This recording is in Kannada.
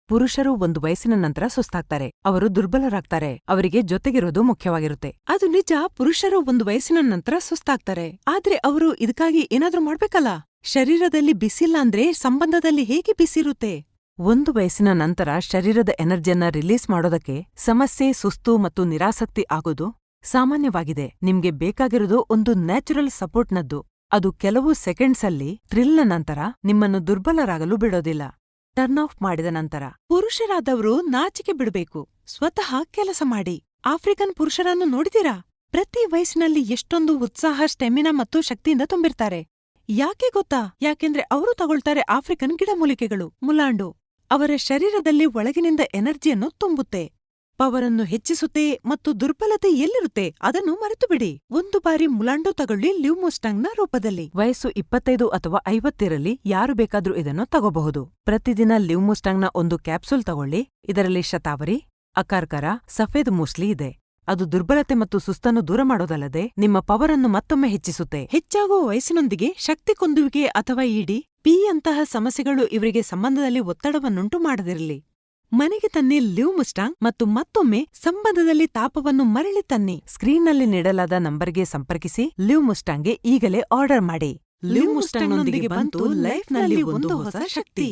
ಪುರುಷರು ಒಂದು ವಯಸ್ಸಿನ ನಂತರ ಸುಸ್ತಾಗ್ತಾರೆ, ಅವರು ದುರ್ಬಲರಾಗ್ತಾರೆ, ಅವರಿಗೆ ಜೊತೆಗಿರೋದು ಮುಖ್ಯವಾಗಿರುತ್ತೆ. ಅದು ನಿಜ, ಪುರುಷರು ಒಂದು ವಯಸ್ಸಿನ ನಂತರ ಸುಸ್ತಾಗ್ತಾರೆ, ಆದ್ರೆ ಅವರು ಇದಕ್ಕಾಗಿ ಏನಾದ್ರೂ ಮಾಡ್ಬೇಕಲ್ಲ. ಶರೀರದಲ್ಲಿ ಬಿಸಿಲ್ಲ ಅಂದ್ರೆ ಸಂಬಂಧದಲ್ಲಿ ಹೇಗೆ ಬಿಸಿರುತ್ತೆ? ಒಂದು ವಯಸ್ಸಿನ ನಂತರ ಶರೀರದ ಎನರ್ಜಿಯನ್ನ ರಿಲೀಸ್ ಮಾಡೋದಕ್ಕೆ ಸಮಸ್ಯೆ, ಸುಸ್ತು ಮತ್ತು ನಿರಾಸಕ್ತಿ ಆಗೋದು ಸಾಮಾನ್ಯವಾಗಿದೆ. ನಿಮ್ಗೆ ಬೇಕಾಗಿರೋದು ಒಂದು ನ್ಯಾಚುರಲ್ ಸಪೋರ್ಟ್ನದ್ದು. ಅದು ಕೆಲವು ಸೆಕೆಂಡ್ಸಲ್ಲಿ ಥ್ರಿಲ್ನ ನಂತರ ನಿಮ್ಮನ್ನು ದುರ್ಬಲರಾಗಲು ಬಿಡೋದಿಲ್ಲ. ಟರ್ನ್ ಆಫ್ ಮಾಡಿದ ನಂತರ ಪುರುಷರಾದವರು ನಾಚಿಕೆ ಬಿಡಬೇಕು. ಸ್ವತಃ ಕೆಲಸ ಮಾಡಿ. ಆಫ್ರಿಕನ್ ಪುರುಷರನ್ನು ನೋಡಿದಿರಾ? ಪ್ರತಿ ವಯಸ್ಸಿನಲ್ಲಿ ಎಷ್ಟೊಂದು ಉತ್ಸಾಹ, ಸ್ಟೆಮಿನಾ ಮತ್ತು ಶಕ್ತಿಯಿಂದ ತುಂಬಿರ್ತಾರೆ. ಯಾಕೆ ಗೊತ್ತಾ? ಯಾಕೆಂದ್ರೆ ಅವರು ತಗೊಳ್ತಾರೆ ಆಫ್ರಿಕನ್ ಗಿಡಮೂಲಿಕೆಗಳು, ಮುಲಾಂಡು. ಅವರ ಶರೀರದಲ್ಲಿ ಒಳಗಿನಿಂದ ಎನರ್ಜಿಯನ್ನು ತುಂಬುತ್ತೆ, ಪವರನ್ನು ಹೆಚ್ಚಿಸುತ್ತೆ ಮತ್ತು ದುರ್ಬಲತೆ ಎಲ್ಲಿರುತ್ತೆ ಅದನ್ನು ಮರೆತುಬಿಡಿ. ಒಂದು ಬಾರಿ ಮುಲಾಂಡು ತಗೊಳ್ಳಿ, ಲಿವ್ ಮುಸ್ಟಾಂಗ್ನ ರೂಪದಲ್ಲಿ. ವಯಸ್ಸು 25 ಅಥವಾ 50 ಇರಲಿ, ಯಾರು ಬೇಕಾದ್ರೂ ಇದನ್ನು ತಗೋಬಹುದು. ಪ್ರತಿದಿನ ಲಿವ್ ಮುಸ್ಟಾಂಗ್ನ ಒಂದು ಕ್ಯಾಪ್ಸೂಲ್ ತಗೊಳ್ಳಿ. ಇದರಲ್ಲಿ ಶತಾವರಿ, ಅಕಾರ್ಕರ, ಸಫೇದ್ ಮೂಸ್ಲಿ ಇದೆ. ಅದು ದುರ್ಬಲತೆ ಮತ್ತು ಸುಸ್ತನ್ನು ದೂರ ಮಾಡೋದಲ್ಲದೆ ನಿಮ್ಮ ಪವರನ್ನು ಮತ್ತೊಮ್ಮೆ ಹೆಚ್ಚಿಸುತ್ತೆ. ಹೆಚ್ಚಾಗುವ ವಯಸ್ಸಿನೊಂದಿಗೆ ಶಕ್ತಿ ಕುಂದುವಿಕೆ ಅಥವಾ ಇಡಿ, ಪಿಯಂತಹ ಸಮಸ್ಯೆಗಳು ಇವರಿಗೆ ಸಂಬಂಧದಲ್ಲಿ ಒತ್ತಡವನ್ನುಂಟು ಮಾಡದಿರಲಿ. ಮನೆಗೆ ತನ್ನಿ ಲಿವ್ ಮುಸ್ಟಾಂಗ್ ಮತ್ತು ಮತ್ತೊಮ್ಮೆ ಸಂಬಂಧದಲ್ಲಿ ತಾಪವನ್ನು ಮರಳಿ ತನ್ನಿ. ಸ್ಕ್ರೀನ್ನಲ್ಲಿ ನೀಡಲಾದ ನಂಬರ್ಗೆ ಸಂಪರ್ಕಿಸಿ. ಲಿವ್ ಮುಸ್ಟಾಂಗ್ಗೆ ಈಗಲೇ ಆರ್ಡರ್ ಮಾಡಿ. ಲಿವ್ ಮುಸ್ಟಾಂಗ್ನೊಂದಿಗೆ ಬಂತು ಲೈಫ್ನಲ್ಲಿ ಒಂದು ಹೊಸ ಶಕ್ತಿ.